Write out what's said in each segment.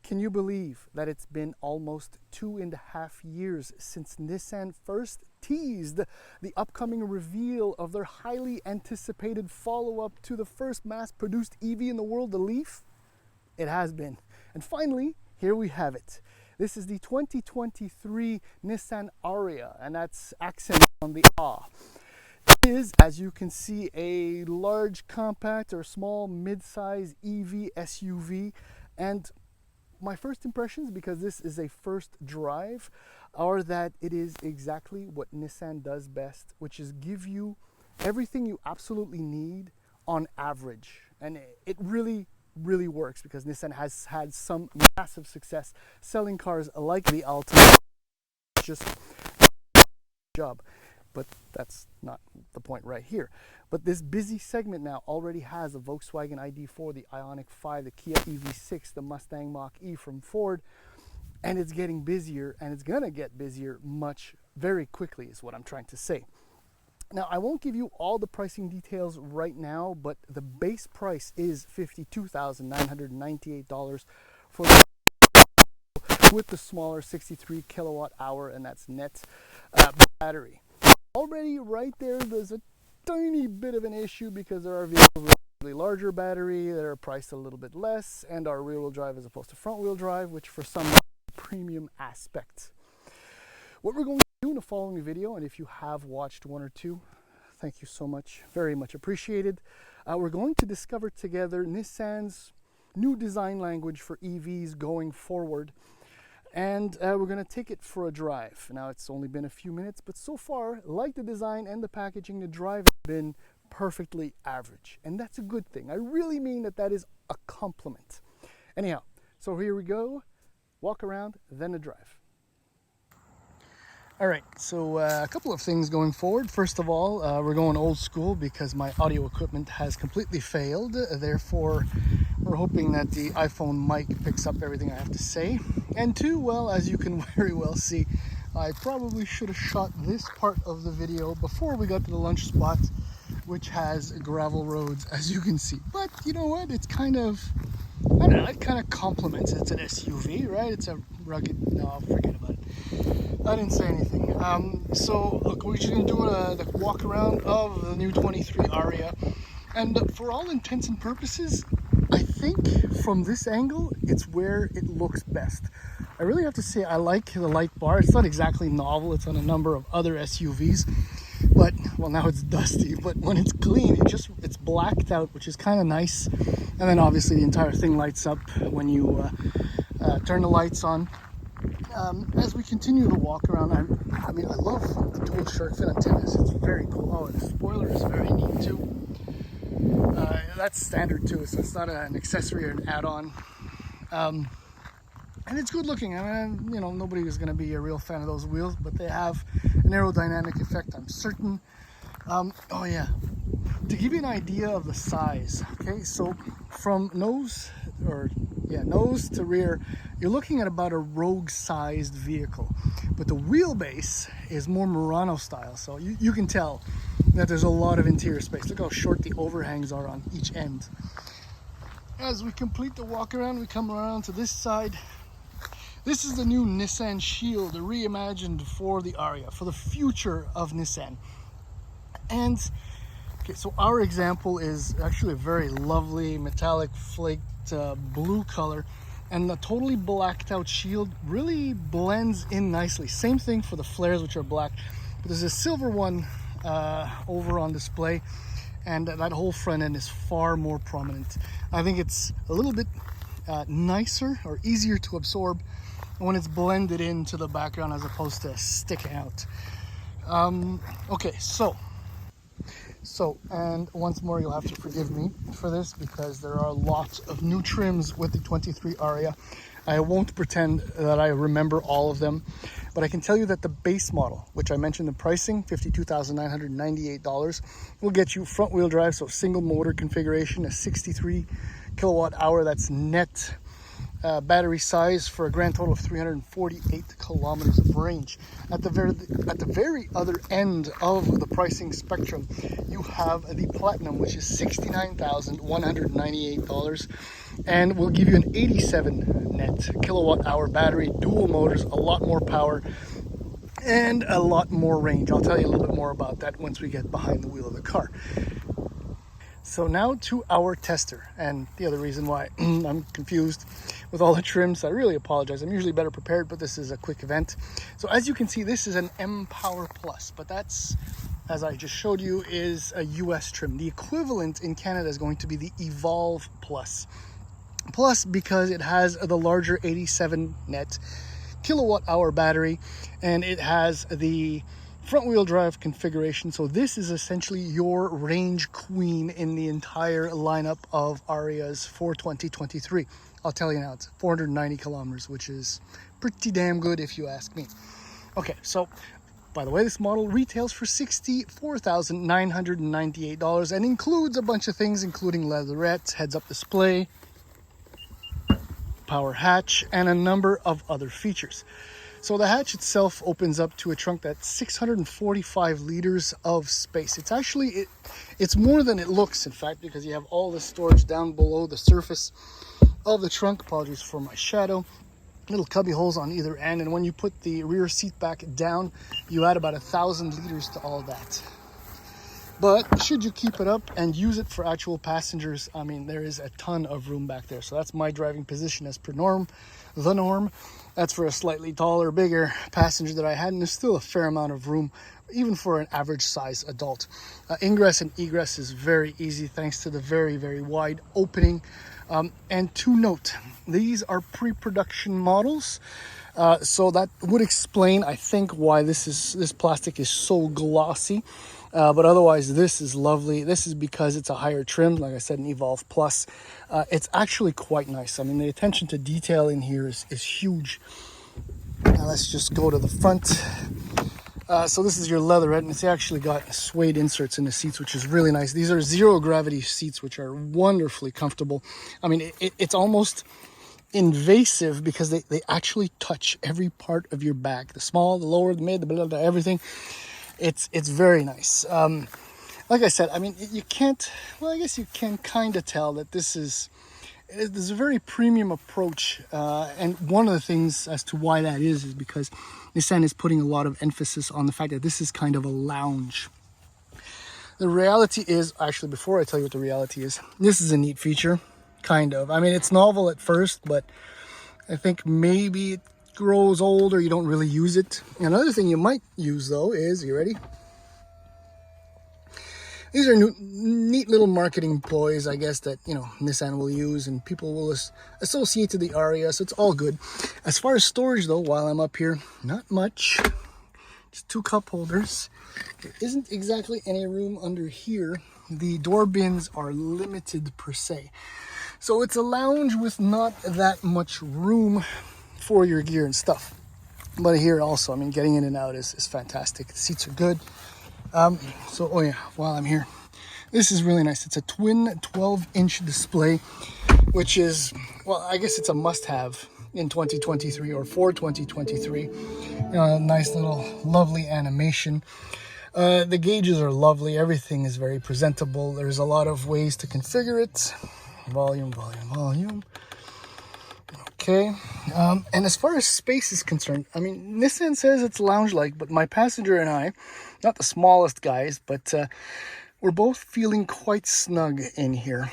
Can you believe that it's been almost 2.5 years since Nissan first teased the upcoming reveal of their highly anticipated follow-up to the first mass-produced EV in the world, the Leaf? It has been. And finally, here we have it. This is the 2023 Nissan Ariya, and that's accent on the ah. It is, as you can see, a large compact or small mid-size EV SUV, and my first impressions, because this is a first drive, are that it is exactly what Nissan does best, which is give you everything you absolutely need on average. And it really works, because Nissan has had some massive success selling cars like the Altima. Just job. But that's not the point right here. But this busy segment now already has the Volkswagen ID.4, the Ioniq 5, the Kia EV6, the Mustang Mach-E from Ford, and it's getting busier, and it's gonna get busier very quickly is what I'm trying to say. Now, I won't give you all the pricing details right now, but the base price is $52,998 for the with the smaller 63 kilowatt hour, and that's net battery. Already right there's a tiny bit of an issue, because there are vehicles with a really larger battery that are priced a little bit less and are rear-wheel drive as opposed to front-wheel drive, which for some premium aspects. What we're going to do in the following video, and if you have watched one or two, thank you so much, very much appreciated. We're going to discover together Nissan's new design language for EVs going forward. And we're going to take it for a drive. Now, it's only been a few minutes, but so far, like the design and the packaging, the drive has been perfectly average. And that's a good thing. I really mean that is a compliment. Anyhow, so here we go. Walk around, then a drive. All right, so a couple of things going forward. First of all, we're going old school because my audio equipment has completely failed. Therefore, we're hoping that the iPhone mic picks up everything I have to say. And two, well, as you can very well see, I probably should have shot this part of the video before we got to the lunch spot, which has gravel roads, as you can see. But you know what? It's kind of, I don't know, it kind of complements. It's an SUV, right? It's a rugged, no, forget about it. I didn't say anything. So look, we're just going to do the walk around of the new 23 Ariya. And for all intents and purposes, I think from this angle, it's where it looks best. I really have to say I like the light bar. It's not exactly novel. It's on a number of other SUVs. But, well, now it's dusty. But when it's clean, it's blacked out, which is kind of nice. And then obviously the entire thing lights up when you turn the lights on. As we continue to walk around, I mean, I love the dual shark fin antennas. It's very cool. Oh, and the spoiler is very neat too. That's standard too, so it's not an accessory or an add-on. And it's good looking. I mean, you know, nobody is going to be a real fan of those wheels, but they have an aerodynamic effect, I'm certain. Oh yeah, to give you an idea of the size, okay, so from nose to rear, you're looking at about a Rogue-sized vehicle, but the wheelbase is more Murano style, so you can tell that there's a lot of interior space. Look how short the overhangs are on each end. As we complete the walk around, we come around to this side. This is the new Nissan Shield, reimagined for the Ariya, for the future of Nissan. And okay, so our example is actually a very lovely metallic flaked blue color, and the totally blacked out shield really blends in nicely. Same thing for the flares, which are black, but there's a silver one over on display, and that whole front end is far more prominent. I think it's a little bit nicer or easier to absorb when it's blended into the background as opposed to sticking out. Okay, so and once more, you'll have to forgive me for this, because there are lots of new trims with the 23 Ariya. I won't pretend that I remember all of them, but I can tell you that the base model, which I mentioned the pricing, $52,998, will get you front wheel drive, so single motor configuration, a 63 kilowatt hour, that's net. battery size for a grand total of 348 kilometers of range. At the very other end of the pricing spectrum, you have the Platinum, which is $69,198, and will give you an 87 net kilowatt hour battery, dual motors, a lot more power, and a lot more range. I'll tell you a little bit more about that once we get behind the wheel of the car. So now to our tester, and the other reason why I'm confused with all the trims, I really apologize. I'm usually better prepared, but this is a quick event. So as you can see, this is an M Power Plus, but that's, as I just showed you, is a US trim. The equivalent in Canada is going to be the Evolve Plus. Plus, because it has the larger 87 net kilowatt hour battery, and it has the front wheel drive configuration. So this is essentially your range queen in the entire lineup of Arias for 2023. I'll tell you now, it's 490 kilometers, which is pretty damn good if you ask me. Okay, so by the way, this model retails for $64,998 and includes a bunch of things, including leatherettes, heads-up display, power hatch, and a number of other features. So the hatch itself opens up to a trunk that's 645 liters of space. It's actually, it's more than it looks, in fact, because you have all the storage down below the surface of the trunk. Apologies for my shadow. Little cubby holes on either end, and when you put the rear seat back down, you add about 1,000 liters to all that. But should you keep it up and use it for actual passengers, I mean, there is a ton of room back there. So that's my driving position as per norm, the norm. That's for a slightly taller, bigger passenger that I had, and there's still a fair amount of room, even for an average size adult. Ingress and egress is very easy thanks to the very, very wide opening. And to note, these are pre-production models. So that would explain, I think, why this plastic is so glossy. But otherwise, this is lovely. This is because it's a higher trim, like I said, an Evolve Plus. It's actually quite nice. I mean, the attention to detail in here is huge. Now let's just go to the front. So this is your leatherette, and it's actually got suede inserts in the seats, which is really nice. These are zero gravity seats, which are wonderfully comfortable. I mean, it's almost invasive because they actually touch every part of your back, the small, the lower, the mid, the blah, blah, everything. It's very nice. Like I said, I mean, you can't, well, I guess you can kind of tell that there's a very premium approach. And one of the things as to why that is because Nissan is putting a lot of emphasis on the fact that this is kind of a lounge. The reality is, actually, before I tell you what the reality is, this is a neat feature, kind of. I mean, it's novel at first, but I think maybe it grows old or you don't really use it. Another thing you might use, though, is, you ready? These are neat little marketing ploys, I guess, that, you know, Nissan will use and people will associate to the Ariya, so it's all good. As far as storage, though, while I'm up here, not much. Just 2 cup holders. There isn't exactly any room under here. The door bins are limited per se. So it's a lounge with not that much room for your gear and stuff. But here also, I mean, getting in and out is fantastic. The seats are good. So, oh yeah, while I'm here, this is really nice. It's a twin 12-inch display, which is, well, I guess it's a must-have in 2023 or for 2023. You know, a nice little lovely animation. The gauges are lovely. Everything is very presentable. There's a lot of ways to configure it. Volume, volume, volume. Okay, and as far as space is concerned, I mean, Nissan says it's lounge-like, but my passenger and I, not the smallest guys, but we're both feeling quite snug in here.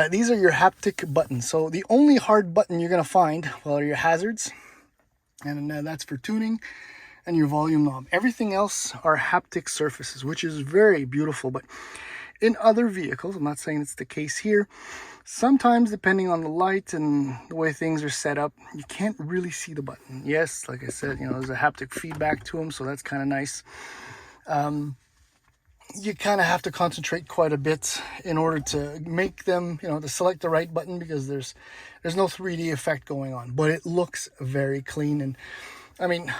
These are your haptic buttons. So the only hard button you're going to find, well, are your hazards, and that's for tuning, and your volume knob. Everything else are haptic surfaces, which is very beautiful, but in other vehicles, I'm not saying it's the case here, sometimes depending on the light and the way things are set up, you can't really see the button. Yes, like I said, you know, there's a haptic feedback to them, so that's kind of nice. You kind of have to concentrate quite a bit in order to make them, you know, to select the right button, because there's no 3D effect going on, but it looks very clean. And I mean,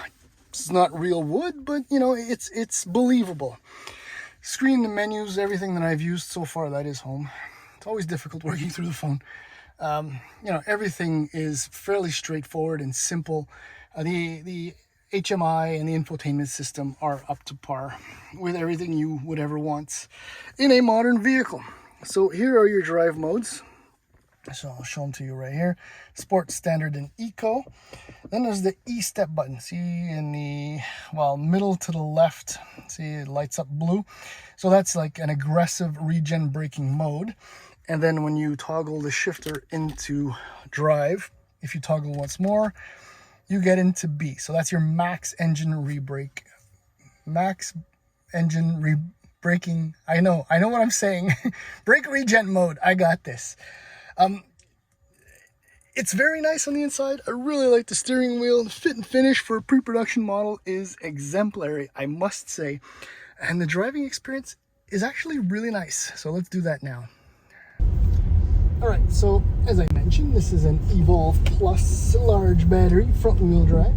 it's not real wood, but you know, it's believable. Screen, the menus, everything that I've used so far, that is home. It's always difficult working through the phone. Everything is fairly straightforward and simple. The HMI and the infotainment system are up to par with everything you would ever want in a modern vehicle. So here are your drive modes. So I'll show them to you right here. Sport, Standard, and Eco. Then there's the E-step button. See in the, middle to the left. See, it lights up blue. So that's like an aggressive regen braking mode. And then when you toggle the shifter into drive, if you toggle once more, you get into B. So that's your max engine re-brake. Max engine re-braking. I know what I'm saying. Brake regen mode. I got this. It's very nice on the inside. I really like the steering wheel. The fit and finish for a pre-production model is exemplary, I must say. And the driving experience is actually really nice. So let's do that now. All right, so as I mentioned, this is an Evolve Plus large battery front wheel drive.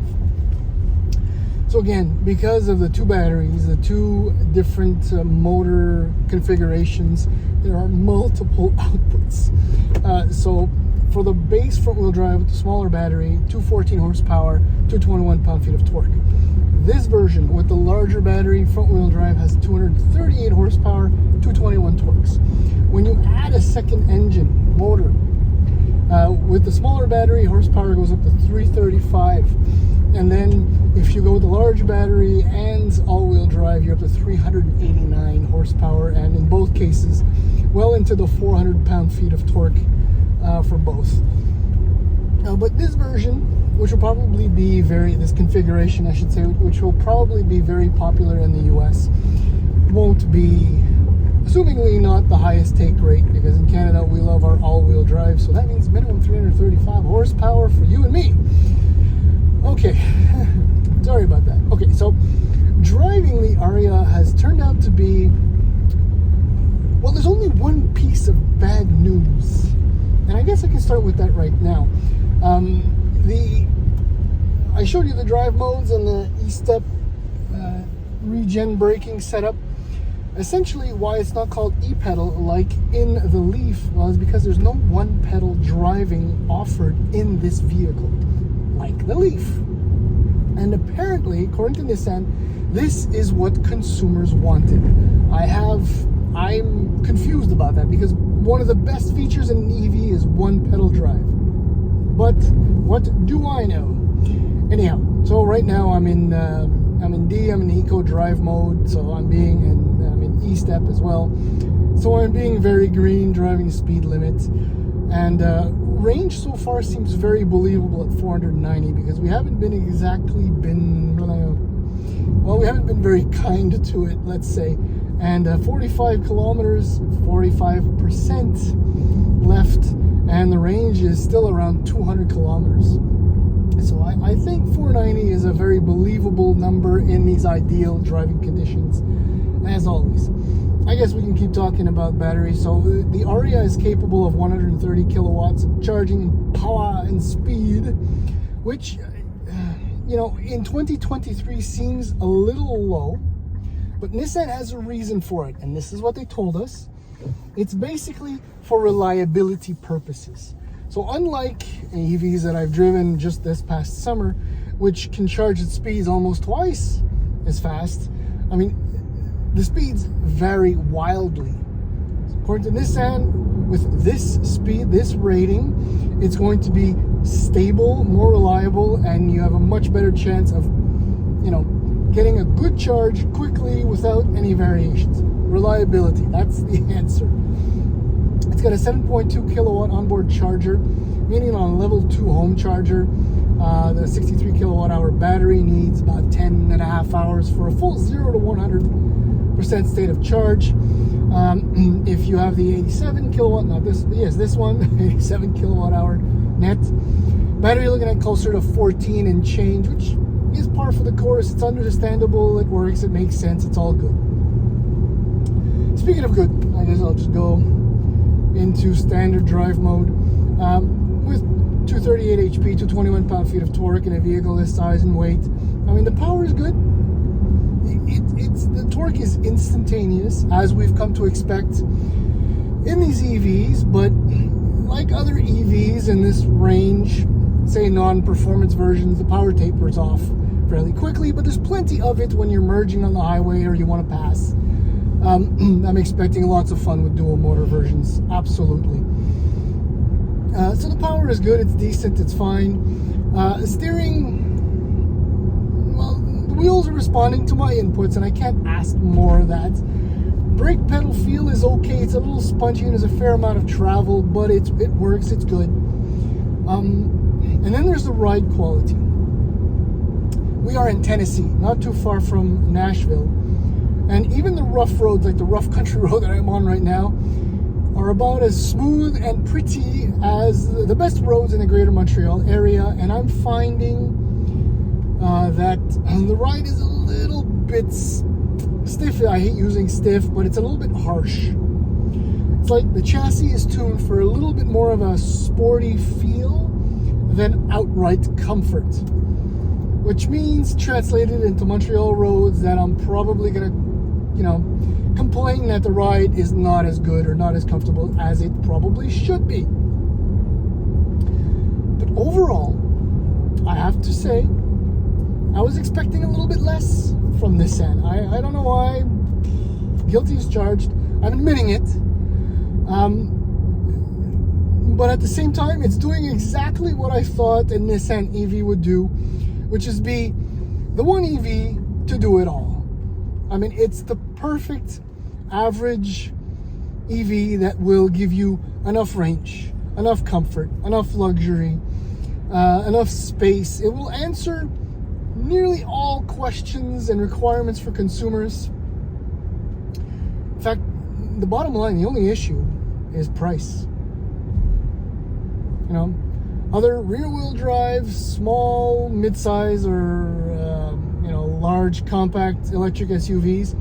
So again, because of the two batteries, the two different motor configurations, there are multiple outputs. So for the base front wheel drive with the smaller battery, 214 horsepower, 221 pound-feet of torque. This version with the larger battery front wheel drive has 238 horsepower, 221 torques. When you add a second engine motor, with the smaller battery, horsepower goes up to 335. And then if you go with the large battery and all-wheel drive, you're up to 389 horsepower, and in both cases, well into the 400 pound-feet of torque for both. But this version, which will probably be this configuration, I should say, which will probably be very popular in the US, won't be, assumingly not the highest take rate, because in Canada we love our all-wheel drive, so that means minimum 335 horsepower for you and me. Okay, sorry about that. Okay, so driving the Ariya has turned out to be, well, there's only one piece of bad news, and I guess I can start with that right now. I showed you the drive modes and the E-step regen braking setup. Essentially, why it's not called E-pedal like in the Leaf, well, is because there's no one-pedal driving offered in this vehicle, like the Leaf. And apparently, according to Nissan, this is what consumers wanted. I'm confused about that, because one of the best features in an EV is one-pedal drive. But what do I know? Anyhow, so right now I'm in D, I'm in Eco drive mode, so I'm in E-step as well. So I'm being very green, driving speed limit, and range so far seems very believable at 490, because we haven't been very kind to it, let's say. And 45 kilometers, 45% left, and the range is still around 200 kilometers. So I think 490 is a very believable number in these ideal driving conditions, as always. I guess we can keep talking about batteries. So the Ariya is capable of 130 kilowatts of charging power and speed, which, in 2023 seems a little low, but Nissan has a reason for it, and this is what they told us. It's basically for reliability purposes. So unlike EVs that I've driven just this past summer, which can charge at speeds almost twice as fast, the speeds vary wildly. According to Nissan, with this speed, this rating, it's going to be stable, more reliable, and you have a much better chance of, getting a good charge quickly without any variations. Reliability, that's the answer. It's got a 7.2 kilowatt onboard charger, meaning on a level 2 home charger. The 63 kilowatt hour battery needs about 10 and a half hours for a full 0 to 100% state of charge. If you have the 87 kilowatt, this one, 87 kilowatt hour net. Battery, you're looking at closer to 14 and change, which is par for the course. It's understandable, it works, it makes sense, it's all good. Speaking of good, I guess I'll just go into standard drive mode. With 238 HP, 221 pound-feet of torque in a vehicle this size and weight, the power is good. The torque is instantaneous, as we've come to expect in these EVs, but like other EVs in this range, say non-performance versions, the power tapers off fairly quickly, but there's plenty of it when you're merging on the highway or you want to pass. I'm expecting lots of fun with dual motor versions, absolutely. So the power is good, it's decent, it's fine. Steering, well, the wheels are responding to my inputs, and I can't ask more of that. Brake pedal feel is okay, it's a little spongy and there's a fair amount of travel, but it works, it's good. And then there's the ride quality. We are in Tennessee, not too far from Nashville. And even the rough roads, like the rough country road that I'm on right now, are about as smooth and pretty as the best roads in the greater Montreal area. And I'm finding that the ride is a little bit stiff. I hate using stiff, but it's a little bit harsh. It's like the chassis is tuned for a little bit more of a sporty feel than outright comfort. Which means, translated into Montreal roads, that I'm probably going to, complain that the ride is not as good or not as comfortable as it probably should be. But overall, I have to say, I was expecting a little bit less from Nissan. I don't know why. Guilty as charged. I'm admitting it. But at the same time, it's doing exactly what I thought a Nissan EV would do, which is be the one EV to do it all. I mean, it's the perfect average EV that will give you enough range, enough comfort, enough luxury, enough space. It will answer nearly all questions and requirements for consumers. In fact, the bottom line, the only issue is price. Other rear-wheel drive, small, mid-size, or large compact electric SUVs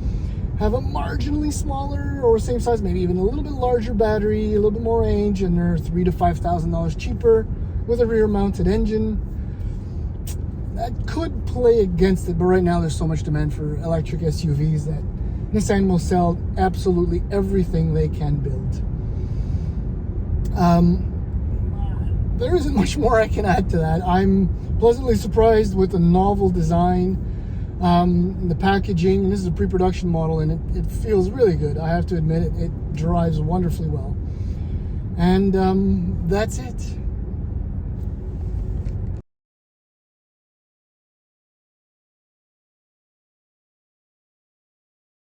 have a marginally smaller or same size, maybe even a little bit larger battery, a little bit more range, and they're $3,000 to $5,000 cheaper with a rear-mounted engine. That could play against it, but right now there's so much demand for electric SUVs that Nissan will sell absolutely everything they can build. There isn't much more I can add to that. I'm pleasantly surprised with the novel design, the packaging, and this is a pre-production model, and it feels really good. I have to admit it drives wonderfully well. And that's it.